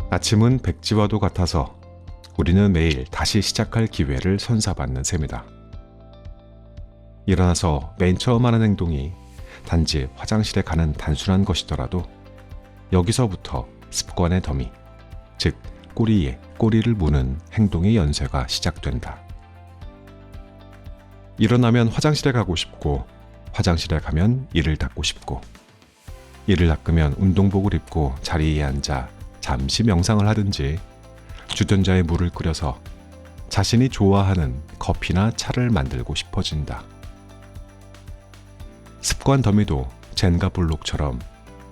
아침은 백지와도 같아서 우리는 매일 다시 시작할 기회를 선사받는 셈이다. 일어나서 맨 처음 하는 행동이 단지 화장실에 가는 단순한 것이더라도 여기서부터 습관의 더미, 즉 꼬리에 꼬리를 무는 행동의 연쇄가 시작된다. 일어나면 화장실에 가고 싶고, 화장실에 가면 이를 닦고 싶고, 이를 닦으면 운동복을 입고 자리에 앉아 잠시 명상을 하든지 주전자에 물을 끓여서 자신이 좋아하는 커피나 차를 만들고 싶어진다. 습관 더미도 젠가 블록처럼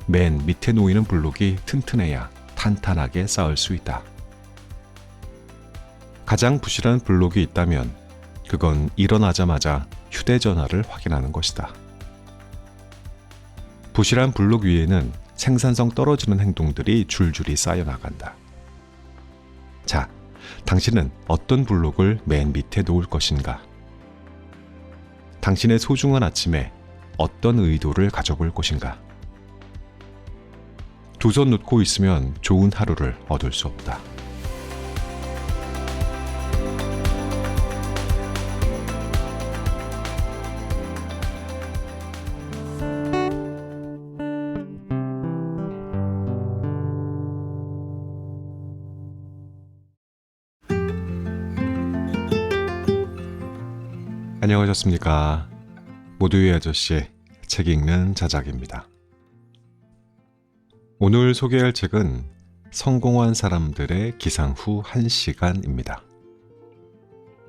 맨 밑에 놓이는 블록이 튼튼해야 탄탄하게 쌓을 수 있다. 가장 부실한 블록이 있다면 그건 일어나자마자 휴대전화를 확인하는 것이다. 부실한 블록 위에는 생산성 떨어지는 행동들이 줄줄이 쌓여나간다. 자, 당신은 어떤 블록을 맨 밑에 놓을 것인가? 당신의 소중한 아침에 어떤 의도를 가져볼 것인가? 두 손 놓고 있으면 좋은 하루를 얻을 수 없다. 안녕하셨습니까? 모두의 아저씨, 책 읽는 자작입니다. 오늘 소개할 책은 성공한 사람들의 기상 후 1시간입니다.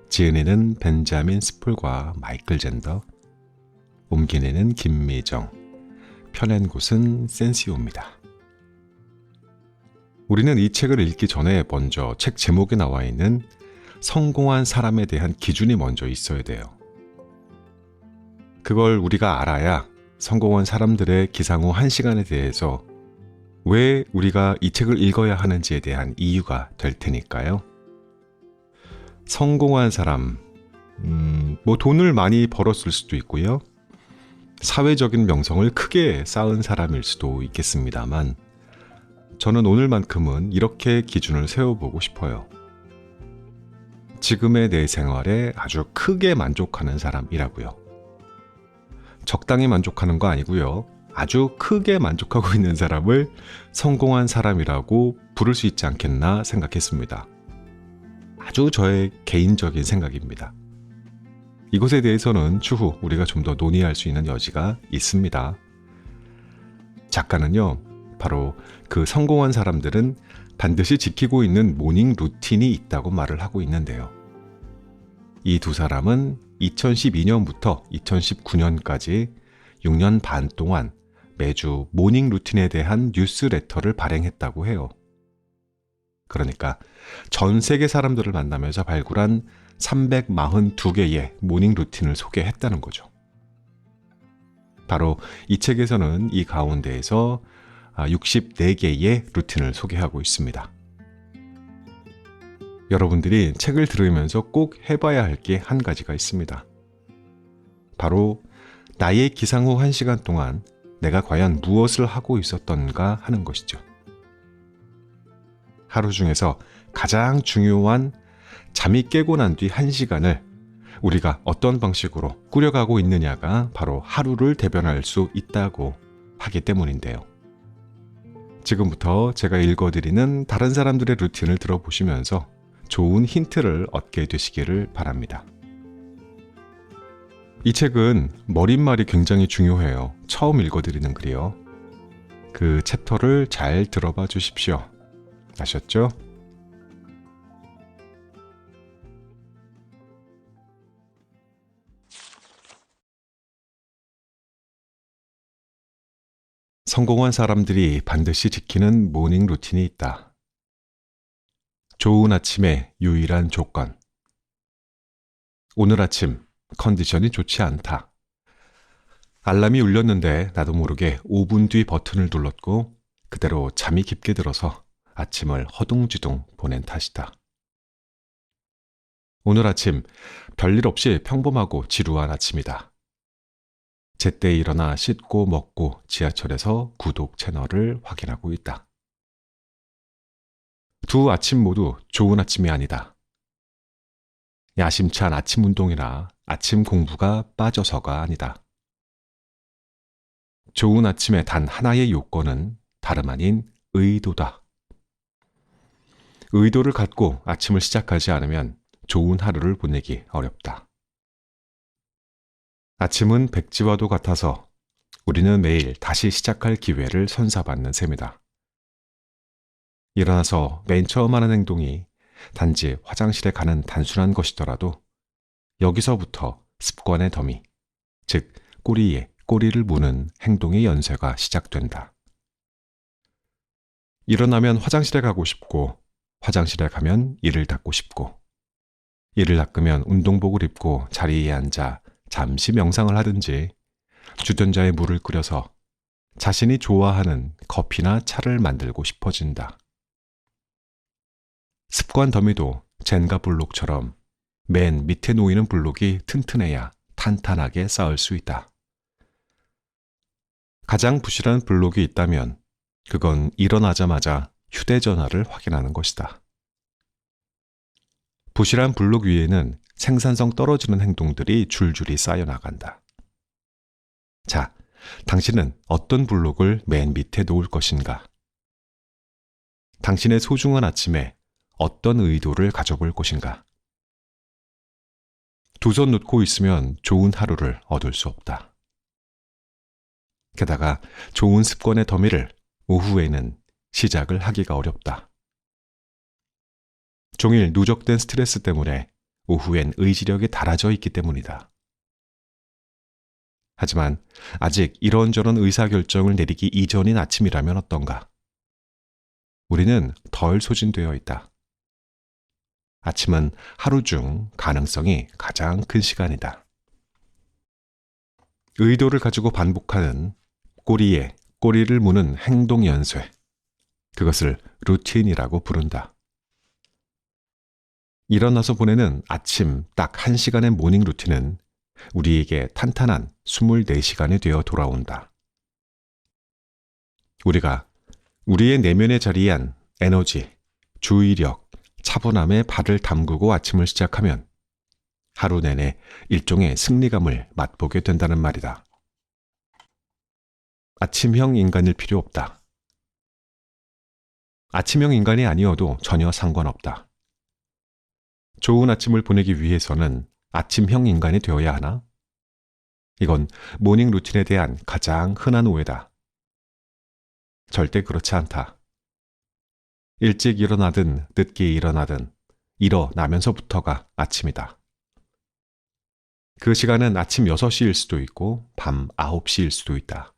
지은이는 벤자민 스풀과 마이클 젠더, 옮기내는 김미정, 펴낸 곳은 센시오입니다. 우리는 이 책을 읽기 전에 먼저 책 제목에 나와 있는 성공한 사람에 대한 기준이 먼저 있어야 돼요. 그걸 우리가 알아야 성공한 사람들의 기상 후 1시간에 대해서 왜 우리가 이 책을 읽어야 하는지에 대한 이유가 될 테니까요. 성공한 사람, 돈을 많이 벌었을 수도 있고요. 사회적인 명성을 크게 쌓은 사람일 수도 있겠습니다만 저는 오늘만큼은 이렇게 기준을 세워보고 싶어요. 지금의 내 생활에 아주 크게 만족하는 사람이라고요. 적당히 만족하는 거 아니고요. 아주 크게 만족하고 있는 사람을 성공한 사람이라고 부를 수 있지 않겠나 생각했습니다. 아주 저의 개인적인 생각입니다. 이것에 대해서는 추후 우리가 좀 더 논의할 수 있는 여지가 있습니다. 작가는요, 바로 그 성공한 사람들은 반드시 지키고 있는 모닝 루틴이 있다고 말을 하고 있는데요. 이 두 사람은 2012년부터 2019년까지 6년 반 동안 매주 모닝 루틴에 대한 뉴스레터를 발행했다고 해요. 그러니까 전 세계 사람들을 만나면서 발굴한 342개의 모닝 루틴을 소개했다는 거죠. 바로 이 책에서는 이 가운데에서 64개의 루틴을 소개하고 있습니다. 여러분들이 책을 들으면서 꼭 해봐야 할 게 한 가지가 있습니다. 바로 나의 기상 후 1시간 동안 내가 과연 무엇을 하고 있었던가 하는 것이죠. 하루 중에서 가장 중요한 잠이 깨고 난 뒤 1시간을 우리가 어떤 방식으로 꾸려가고 있느냐가 바로 하루를 대변할 수 있다고 하기 때문인데요. 지금부터 제가 읽어드리는 다른 사람들의 루틴을 들어보시면서 좋은 힌트를 얻게 되시기를 바랍니다. 이 책은 머릿말이 굉장히 중요해요. 처음 읽어드리는 글이요. 그 챕터를 잘 들어봐 주십시오. 아셨죠? 성공한 사람들이 반드시 지키는 모닝 루틴이 있다. 좋은 아침의 유일한 조건. 오늘 아침 컨디션이 좋지 않다. 알람이 울렸는데 나도 모르게 5분 뒤 버튼을 눌렀고 그대로 잠이 깊게 들어서 아침을 허둥지둥 보낸 탓이다. 오늘 아침 별일 없이 평범하고 지루한 아침이다. 제때 일어나 씻고 먹고 지하철에서 구독 채널을 확인하고 있다. 두 아침 모두 좋은 아침이 아니다. 야심찬 아침 운동이나 아침 공부가 빠져서가 아니다. 좋은 아침의 단 하나의 요건은 다름 아닌 의도다. 의도를 갖고 아침을 시작하지 않으면 좋은 하루를 보내기 어렵다. 아침은 백지와도 같아서 우리는 매일 다시 시작할 기회를 선사받는 셈이다. 일어나서 맨 처음 하는 행동이 단지 화장실에 가는 단순한 것이더라도 여기서부터 습관의 더미, 즉 꼬리에 꼬리를 무는 행동의 연쇄가 시작된다. 일어나면 화장실에 가고 싶고, 화장실에 가면 이를 닦고 싶고, 이를 닦으면 운동복을 입고 자리에 앉아 잠시 명상을 하든지 주전자에 물을 끓여서 자신이 좋아하는 커피나 차를 만들고 싶어진다. 습관 더미도 젠가 블록처럼 맨 밑에 놓이는 블록이 튼튼해야 탄탄하게 쌓을 수 있다. 가장 부실한 블록이 있다면 그건 일어나자마자 휴대전화를 확인하는 것이다. 부실한 블록 위에는 생산성 떨어지는 행동들이 줄줄이 쌓여나간다. 자, 당신은 어떤 블록을 맨 밑에 놓을 것인가? 당신의 소중한 아침에 어떤 의도를 가져볼 것인가? 두 손 놓고 있으면 좋은 하루를 얻을 수 없다. 게다가 좋은 습관의 더미를 오후에는 시작을 하기가 어렵다. 종일 누적된 스트레스 때문에 오후엔 의지력이 닳아져 있기 때문이다. 하지만 아직 이런저런 의사결정을 내리기 이전인 아침이라면 어떤가? 우리는 덜 소진되어 있다. 아침은 하루 중 가능성이 가장 큰 시간이다. 의도를 가지고 반복하는 꼬리에 꼬리를 무는 행동 연쇄. 그것을 루틴이라고 부른다. 일어나서 보내는 아침 딱 1시간의 모닝 루틴은 우리에게 탄탄한 24시간이 되어 돌아온다. 우리가 우리의 내면에 자리한 에너지, 주의력, 차분함에 발을 담그고 아침을 시작하면 하루 내내 일종의 승리감을 맛보게 된다는 말이다. 아침형 인간일 필요 없다. 아침형 인간이 아니어도 전혀 상관없다. 좋은 아침을 보내기 위해서는 아침형 인간이 되어야 하나? 이건 모닝 루틴에 대한 가장 흔한 오해다. 절대 그렇지 않다. 일찍 일어나든 늦게 일어나든 일어나면서부터가 아침이다. 그 시간은 아침 6시일 수도 있고 밤 9시일 수도 있다.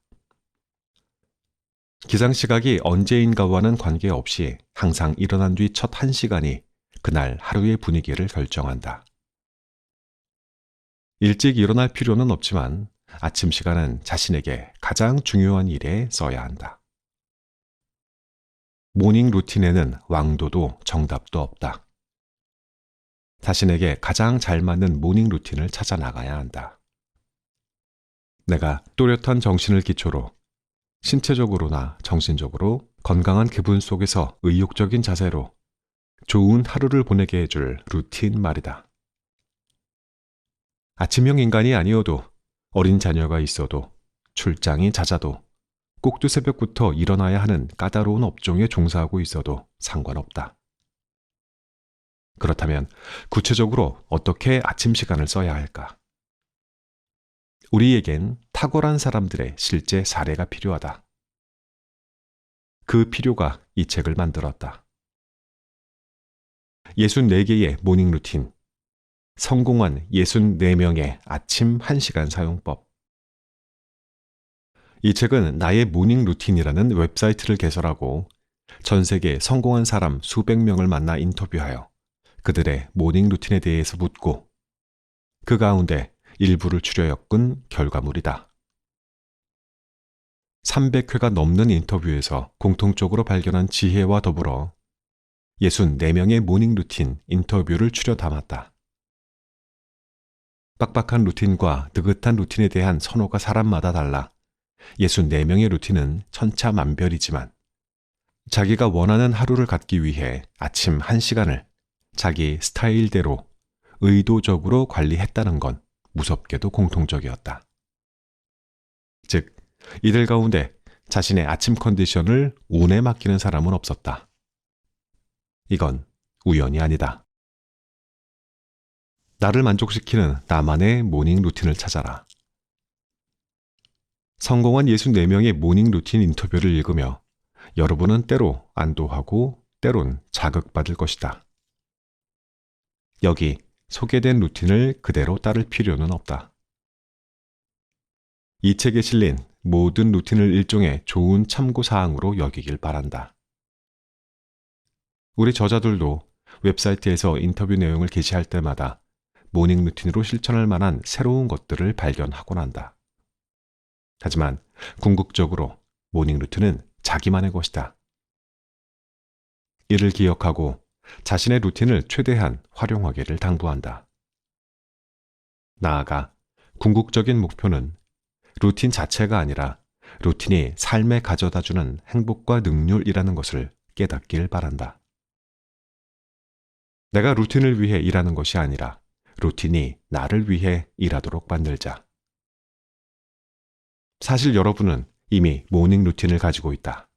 기상시각이 언제인가와는 관계없이 항상 일어난 뒤 첫 1시간이 그날 하루의 분위기를 결정한다. 일찍 일어날 필요는 없지만 아침 시간은 자신에게 가장 중요한 일에 써야 한다. 모닝 루틴에는 왕도도 정답도 없다. 자신에게 가장 잘 맞는 모닝 루틴을 찾아 나가야 한다. 내가 또렷한 정신을 기초로 신체적으로나 정신적으로 건강한 기분 속에서 의욕적인 자세로 좋은 하루를 보내게 해줄 루틴 말이다. 아침형 인간이 아니어도 어린 자녀가 있어도 출장이 잦아도 꼭두 새벽부터 일어나야 하는 까다로운 업종에 종사하고 있어도 상관없다. 그렇다면 구체적으로 어떻게 아침 시간을 써야 할까? 우리에겐 탁월한 사람들의 실제 사례가 필요하다. 그 필요가 이 책을 만들었다. 64개의 모닝 루틴, 성공한 64명의 아침 1시간 사용법. 이 책은 나의 모닝 루틴이라는 웹사이트를 개설하고 전 세계 성공한 사람 수백 명을 만나 인터뷰하여 그들의 모닝 루틴에 대해서 묻고 그 가운데 일부를 추려 엮은 결과물이다. 300회가 넘는 인터뷰에서 공통적으로 발견한 지혜와 더불어 64명의 모닝 루틴 인터뷰를 추려 담았다. 빡빡한 루틴과 느긋한 루틴에 대한 선호가 사람마다 달라 64명의 루틴은 천차만별이지만 자기가 원하는 하루를 갖기 위해 아침 1시간을 자기 스타일대로 의도적으로 관리했다는 건 무섭게도 공통적이었다. 즉, 이들 가운데 자신의 아침 컨디션을 운에 맡기는 사람은 없었다. 이건 우연이 아니다. 나를 만족시키는 나만의 모닝 루틴을 찾아라. 성공한 64명의 모닝 루틴 인터뷰를 읽으며 여러분은 때로 안도하고 때론 자극받을 것이다. 여기 소개된 루틴을 그대로 따를 필요는 없다. 이 책에 실린 모든 루틴을 일종의 좋은 참고사항으로 여기길 바란다. 우리 저자들도 웹사이트에서 인터뷰 내용을 게시할 때마다 모닝 루틴으로 실천할 만한 새로운 것들을 발견하곤 한다. 하지만 궁극적으로 모닝 루틴은 자기만의 것이다. 이를 기억하고 자신의 루틴을 최대한 활용하기를 당부한다. 나아가 궁극적인 목표는 루틴 자체가 아니라 루틴이 삶에 가져다주는 행복과 능률이라는 것을 깨닫길 바란다. 내가 루틴을 위해 일하는 것이 아니라 루틴이 나를 위해 일하도록 만들자. 사실 여러분은 이미 모닝 루틴을 가지고 있다.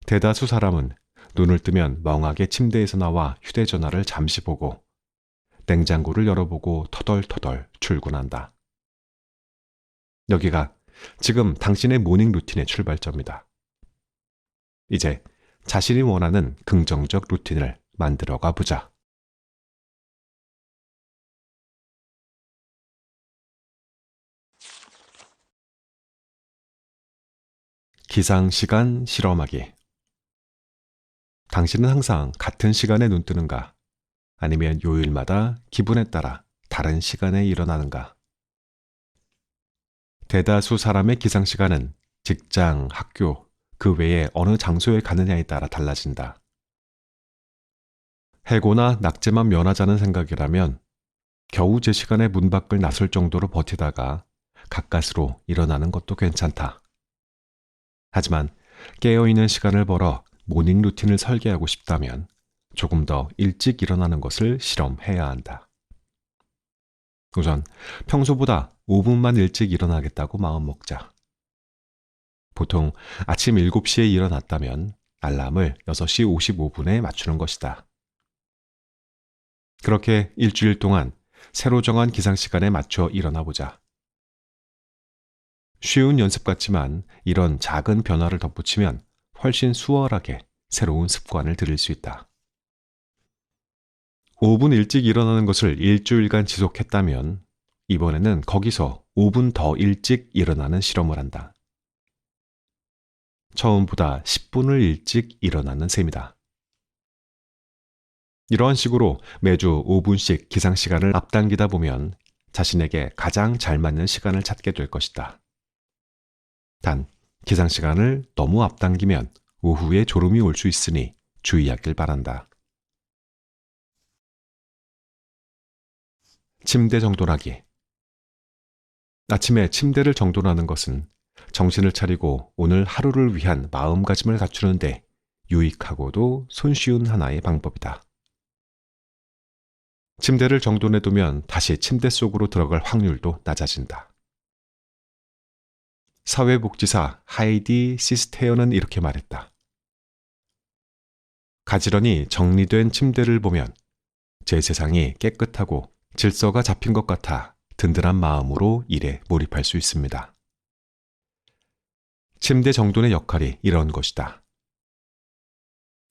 대다수 사람은 눈을 뜨면 멍하게 침대에서 나와 휴대전화를 잠시 보고 냉장고를 열어보고 터덜터덜 출근한다. 여기가 지금 당신의 모닝 루틴의 출발점이다. 이제 자신이 원하는 긍정적 루틴을 만들어가 보자. 기상시간 실험하기. 당신은 항상 같은 시간에 눈 뜨는가? 아니면 요일마다 기분에 따라 다른 시간에 일어나는가? 대다수 사람의 기상시간은 직장, 학교, 그 외에 어느 장소에 가느냐에 따라 달라진다. 해고나 낙제만 면하자는 생각이라면 겨우 제 시간에 문 밖을 나설 정도로 버티다가 가까스로 일어나는 것도 괜찮다. 하지만 깨어있는 시간을 벌어 모닝 루틴을 설계하고 싶다면 조금 더 일찍 일어나는 것을 실험해야 한다. 우선 평소보다 5분만 일찍 일어나겠다고 마음먹자. 보통 아침 7시에 일어났다면 알람을 6시 55분에 맞추는 것이다. 그렇게 일주일 동안 새로 정한 기상시간에 맞춰 일어나 보자. 쉬운 연습 같지만 이런 작은 변화를 덧붙이면 훨씬 수월하게 새로운 습관을 들일 수 있다. 5분 일찍 일어나는 것을 일주일간 지속했다면 이번에는 거기서 5분 더 일찍 일어나는 실험을 한다. 처음보다 10분을 일찍 일어나는 셈이다. 이러한 식으로 매주 5분씩 기상시간을 앞당기다 보면 자신에게 가장 잘 맞는 시간을 찾게 될 것이다. 단, 기상시간을 너무 앞당기면 오후에 졸음이 올 수 있으니 주의하길 바란다. 침대 정돈하기. 아침에 침대를 정돈하는 것은 정신을 차리고 오늘 하루를 위한 마음가짐을 갖추는데 유익하고도 손쉬운 하나의 방법이다. 침대를 정돈해두면 다시 침대 속으로 들어갈 확률도 낮아진다. 사회복지사 하이디 시스테어는 이렇게 말했다. 가지런히 정리된 침대를 보면 제 세상이 깨끗하고 질서가 잡힌 것 같아 든든한 마음으로 일에 몰입할 수 있습니다. 침대 정돈의 역할이 이런 것이다.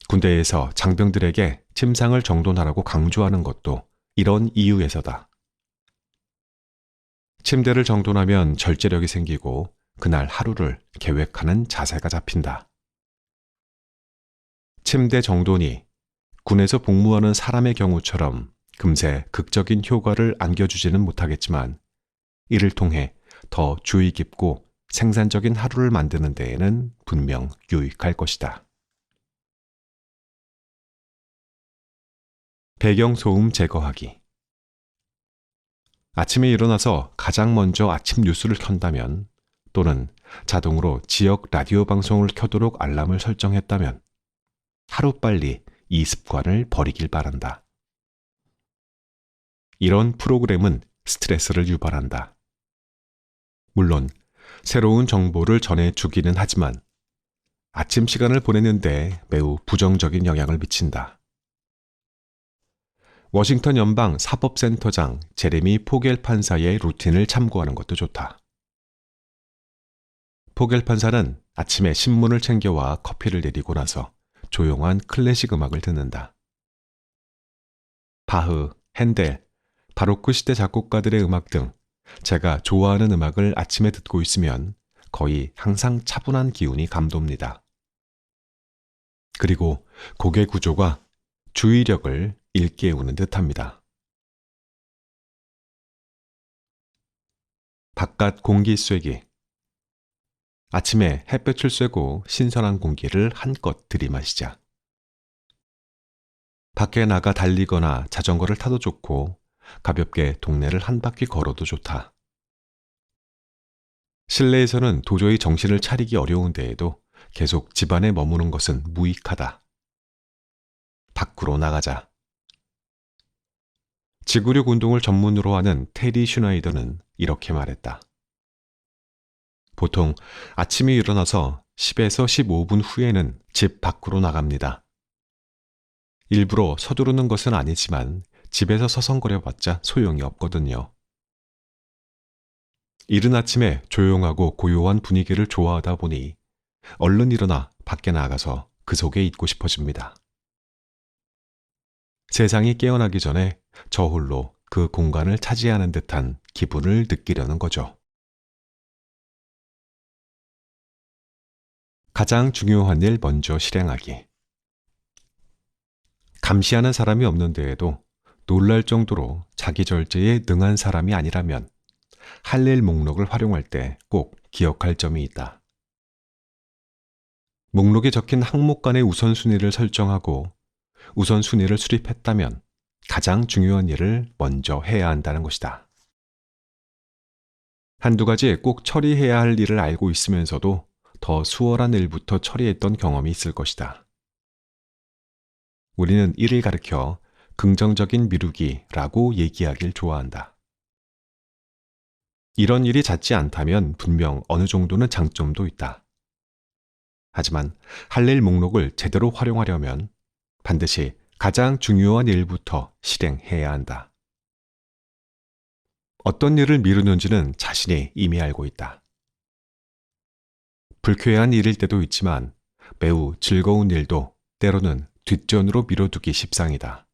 군대에서 장병들에게 침상을 정돈하라고 강조하는 것도 이런 이유에서다. 침대를 정돈하면 절제력이 생기고 그날 하루를 계획하는 자세가 잡힌다. 침대 정돈이 군에서 복무하는 사람의 경우처럼 금세 극적인 효과를 안겨주지는 못하겠지만 이를 통해 더 주의 깊고 생산적인 하루를 만드는 데에는 분명 유익할 것이다. 배경소음 제거하기. 아침에 일어나서 가장 먼저 아침 뉴스를 켠다면 또는 자동으로 지역 라디오 방송을 켜도록 알람을 설정했다면 하루빨리 이 습관을 버리길 바란다. 이런 프로그램은 스트레스를 유발한다. 물론 새로운 정보를 전해주기는 하지만 아침 시간을 보내는데 매우 부정적인 영향을 미친다. 워싱턴 연방 사법센터장 제레미 포겔 판사의 루틴을 참고하는 것도 좋다. 포겔 판사는 아침에 신문을 챙겨와 커피를 내리고 나서 조용한 클래식 음악을 듣는다. 바흐, 핸델, 바로크 시대 작곡가들의 음악 등 제가 좋아하는 음악을 아침에 듣고 있으면 거의 항상 차분한 기운이 감돕니다. 그리고 고개 구조가 주의력을 일깨우는 듯합니다. 바깥 공기 쐬기. 아침에 햇볕을 쐬고 신선한 공기를 한껏 들이마시자. 밖에 나가 달리거나 자전거를 타도 좋고 가볍게 동네를 한 바퀴 걸어도 좋다. 실내에서는 도저히 정신을 차리기 어려운 데에도 계속 집안에 머무는 것은 무익하다. 밖으로 나가자. 지구력 운동을 전문으로 하는 테리 슈나이더는 이렇게 말했다. 보통 아침에 일어나서 10에서 15분 후에는 집 밖으로 나갑니다. 일부러 서두르는 것은 아니지만 집에서 서성거려봤자 소용이 없거든요. 이른 아침에 조용하고 고요한 분위기를 좋아하다 보니 얼른 일어나 밖에 나가서 그 속에 있고 싶어집니다. 세상이 깨어나기 전에 저 홀로 그 공간을 차지하는 듯한 기분을 느끼려는 거죠. 가장 중요한 일 먼저 실행하기. 감시하는 사람이 없는 데에도 놀랄 정도로 자기 절제에 능한 사람이 아니라면 할 일 목록을 활용할 때 꼭 기억할 점이 있다. 목록에 적힌 항목 간의 우선순위를 설정하고 우선순위를 수립했다면 가장 중요한 일을 먼저 해야 한다는 것이다. 한두 가지 꼭 처리해야 할 일을 알고 있으면서도 더 수월한 일부터 처리했던 경험이 있을 것이다. 우리는 이를 가리켜 긍정적인 미루기라고 얘기하길 좋아한다. 이런 일이 잦지 않다면 분명 어느 정도는 장점도 있다. 하지만 할 일 목록을 제대로 활용하려면 반드시 가장 중요한 일부터 실행해야 한다. 어떤 일을 미루는지는 자신이 이미 알고 있다. 불쾌한 일일 때도 있지만 매우 즐거운 일도 때로는 뒷전으로 미뤄두기 십상이다.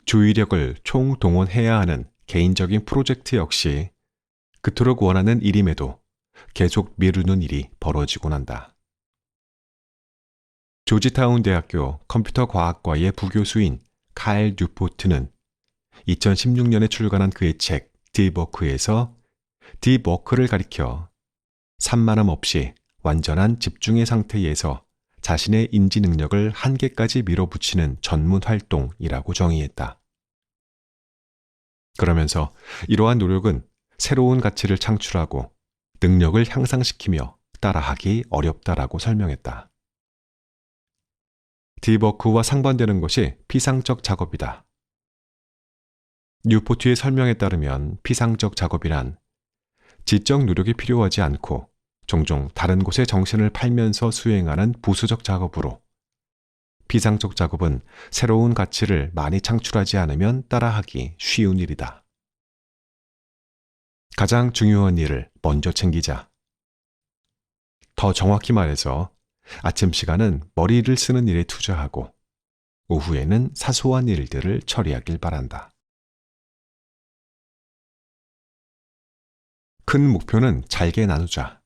주의력을 총동원해야 하는 개인적인 프로젝트 역시 그토록 원하는 일임에도 계속 미루는 일이 벌어지곤 한다. 조지타운 대학교 컴퓨터과학과의 부교수인 칼 뉴포트는 2016년에 출간한 그의 책 딥워크에서 딥워크를 가리켜 산만함 없이 완전한 집중의 상태에서 자신의 인지 능력을 한계까지 밀어붙이는 전문 활동이라고 정의했다. 그러면서 이러한 노력은 새로운 가치를 창출하고 능력을 향상시키며 따라하기 어렵다라고 설명했다. 딥워크와 상반되는 것이 피상적 작업이다. 뉴포트의 설명에 따르면 피상적 작업이란 지적 노력이 필요하지 않고 종종 다른 곳에 정신을 팔면서 수행하는 부수적 작업으로 피상적 작업은 새로운 가치를 많이 창출하지 않으면 따라하기 쉬운 일이다. 가장 중요한 일을 먼저 챙기자. 더 정확히 말해서 아침 시간은 머리를 쓰는 일에 투자하고 오후에는 사소한 일들을 처리하길 바란다. 큰 목표는 잘게 나누자.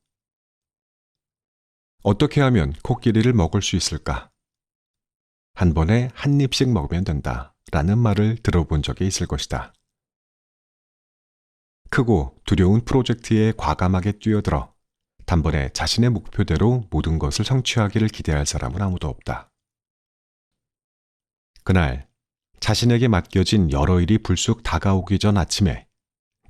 어떻게 하면 코끼리를 먹을 수 있을까? 한 번에 한 입씩 먹으면 된다 라는 말을 들어본 적이 있을 것이다. 크고 두려운 프로젝트에 과감하게 뛰어들어 단번에 자신의 목표대로 모든 것을 성취하기를 기대할 사람은 아무도 없다. 그날 자신에게 맡겨진 여러 일이 불쑥 다가오기 전 아침에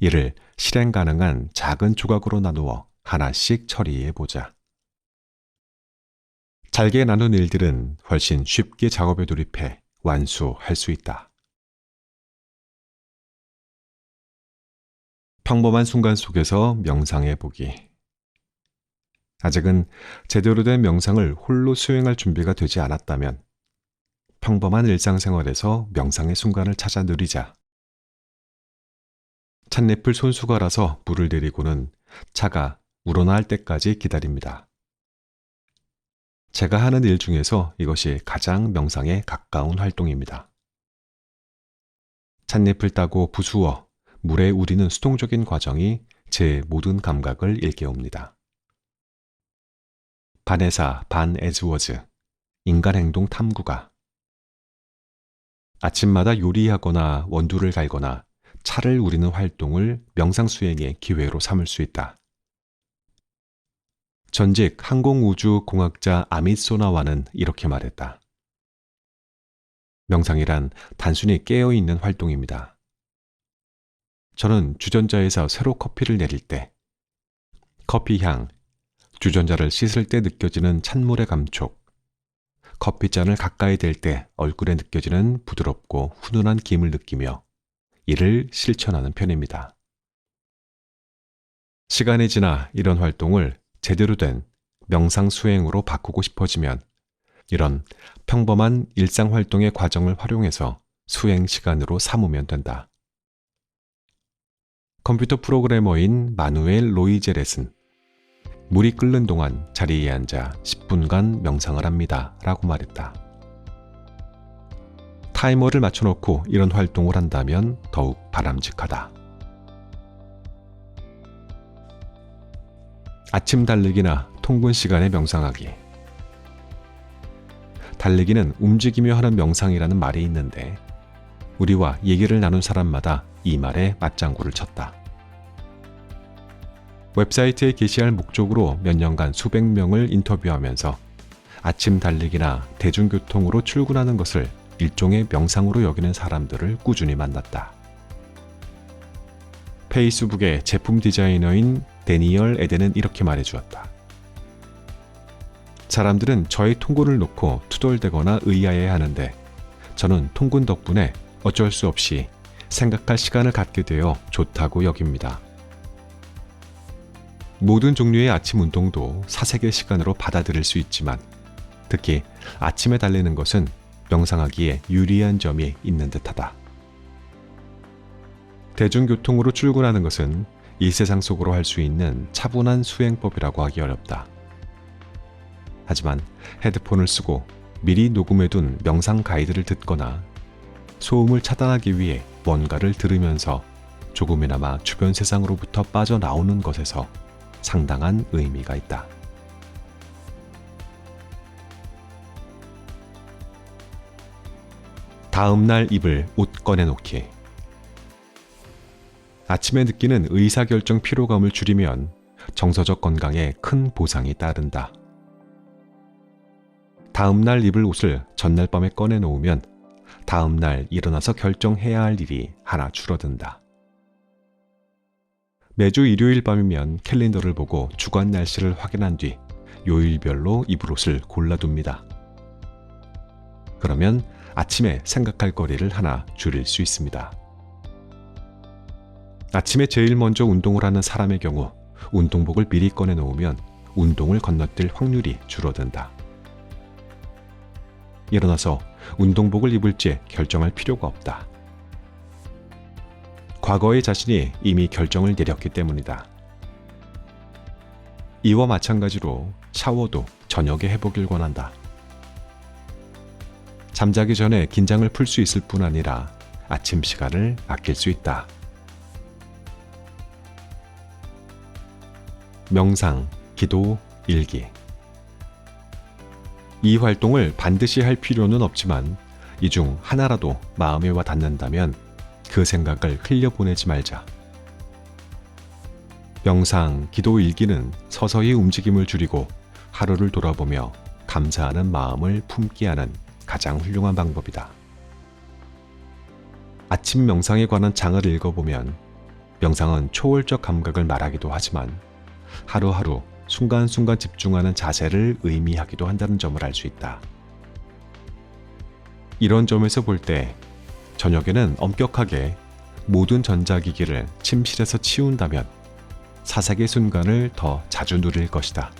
이를 실행 가능한 작은 조각으로 나누어 하나씩 처리해 보자. 잘게 나눈 일들은 훨씬 쉽게 작업에 돌입해 완수할 수 있다. 평범한 순간 속에서 명상해 보기. 아직은 제대로 된 명상을 홀로 수행할 준비가 되지 않았다면 평범한 일상생활에서 명상의 순간을 찾아 누리자. 찻잎을 손수 갈아서 물을 내리고는 차가 우러나올 때까지 기다립니다. 제가 하는 일 중에서 이것이 가장 명상에 가까운 활동입니다. 찻잎을 따고 부수어 물에 우리는 수동적인 과정이 제 모든 감각을 일깨웁니다. 바네사 반 에즈워즈, 인간행동 탐구가. 아침마다 요리하거나 원두를 갈거나 차를 우리는 활동을 명상 수행의 기회로 삼을 수 있다. 전직 항공우주공학자 아밋 소나와는 이렇게 말했다. 명상이란 단순히 깨어있는 활동입니다. 저는 주전자에서 새로 커피를 내릴 때, 커피 향, 주전자를 씻을 때 느껴지는 찬물의 감촉, 커피잔을 가까이 댈 때 얼굴에 느껴지는 부드럽고 훈훈한 김을 느끼며 이를 실천하는 편입니다. 시간이 지나 이런 활동을 제대로 된 명상 수행으로 바꾸고 싶어지면 이런 평범한 일상 활동의 과정을 활용해서 수행 시간으로 삼으면 된다. 컴퓨터 프로그래머인 마누엘 로이제렛은 물이 끓는 동안 자리에 앉아 10분간 명상을 합니다. 라고 말했다. 타이머를 맞춰놓고 이런 활동을 한다면 더욱 바람직하다. 아침 달리기나 통근 시간에 명상하기. 달리기는 움직이며 하는 명상이라는 말이 있는데 우리와 얘기를 나눈 사람마다 이 말에 맞장구를 쳤다. 웹사이트에 게시할 목적으로 몇 년간 수백 명을 인터뷰하면서 아침 달리기나 대중교통으로 출근하는 것을 일종의 명상으로 여기는 사람들을 꾸준히 만났다. 페이스북의 제품 디자이너인 데니얼 에덴은 이렇게 말해주었다. 사람들은 저의 통근을 놓고 투덜대거나 의아해하는데 저는 통근 덕분에 어쩔 수 없이 생각할 시간을 갖게 되어 좋다고 여깁니다. 모든 종류의 아침 운동도 사색의 시간으로 받아들일 수 있지만 특히 아침에 달리는 것은 명상하기에 유리한 점이 있는 듯하다. 대중교통으로 출근하는 것은 이 세상 속으로 할 수 있는 차분한 수행법이라고 하기 어렵다. 하지만 헤드폰을 쓰고 미리 녹음해둔 명상 가이드를 듣거나 소음을 차단하기 위해 뭔가를 들으면서 조금이나마 주변 세상으로부터 빠져나오는 것에서 상당한 의미가 있다. 다음 날 입을 옷 꺼내놓기. 아침에 느끼는 의사결정 피로감을 줄이면 정서적 건강에 큰 보상이 따른다. 다음 날 입을 옷을 전날 밤에 꺼내놓으면 다음 날 일어나서 결정해야 할 일이 하나 줄어든다. 매주 일요일 밤이면 캘린더를 보고 주간 날씨를 확인한 뒤 요일별로 입을 옷을 골라둡니다. 그러면 아침에 생각할 거리를 하나 줄일 수 있습니다. 아침에 제일 먼저 운동을 하는 사람의 경우 운동복을 미리 꺼내놓으면 운동을 건너뛸 확률이 줄어든다. 일어나서 운동복을 입을지 결정할 필요가 없다. 과거의 자신이 이미 결정을 내렸기 때문이다. 이와 마찬가지로 샤워도 저녁에 해보길 권한다. 잠자기 전에 긴장을 풀 수 있을 뿐 아니라 아침 시간을 아낄 수 있다. 명상, 기도, 일기. 이 활동을 반드시 할 필요는 없지만 이 중 하나라도 마음에 와 닿는다면 그 생각을 흘려보내지 말자. 명상, 기도, 일기는 서서히 움직임을 줄이고 하루를 돌아보며 감사하는 마음을 품게 하는 가장 훌륭한 방법이다. 아침 명상에 관한 장을 읽어보면 명상은 초월적 감각을 말하기도 하지만 하루하루 순간순간 집중하는 자세를 의미하기도 한다는 점을 알 수 있다. 이런 점에서 볼 때 저녁에는 엄격하게 모든 전자기기를 침실에서 치운다면 사색의 순간을 더 자주 누릴 것이다.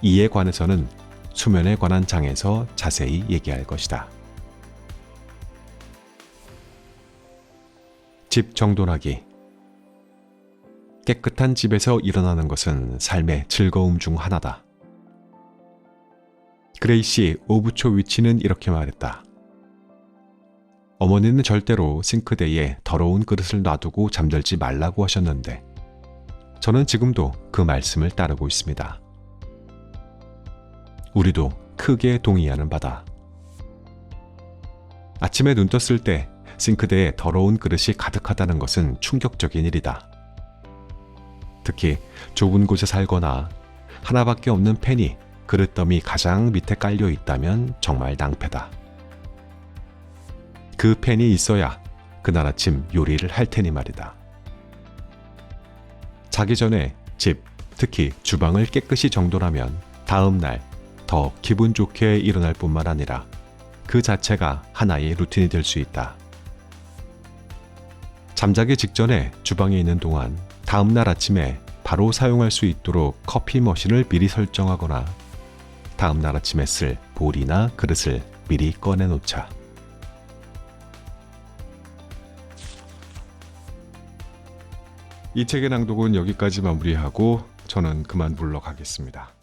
이에 관해서는 수면에 관한 장에서 자세히 얘기할 것이다. 집 정돈하기. 깨끗한 집에서 일어나는 것은 삶의 즐거움 중 하나다. 그레이시 오부초위치는 이렇게 말했다. 어머니는 절대로 싱크대에 더러운 그릇을 놔두고 잠들지 말라고 하셨는데 저는 지금도 그 말씀을 따르고 있습니다. 우리도 크게 동의하는 바다. 아침에 눈 떴을 때 싱크대에 더러운 그릇이 가득하다는 것은 충격적인 일이다. 특히 좁은 곳에 살거나 하나밖에 없는 팬이 그릇더미 가장 밑에 깔려 있다면 정말 낭패다. 그 팬이 있어야 그날 아침 요리를 할 테니 말이다. 자기 전에 집, 특히 주방을 깨끗이 정돈하면 다음 날 더 기분 좋게 일어날 뿐만 아니라 그 자체가 하나의 루틴이 될 수 있다. 잠자기 직전에 주방에 있는 동안 다음 날 아침에 바로 사용할 수 있도록 커피 머신을 미리 설정하거나 다음 날 아침에 쓸 볼이나 그릇을 미리 꺼내 놓자. 이 책의 낭독은 여기까지 마무리하고 저는 그만 물러가겠습니다.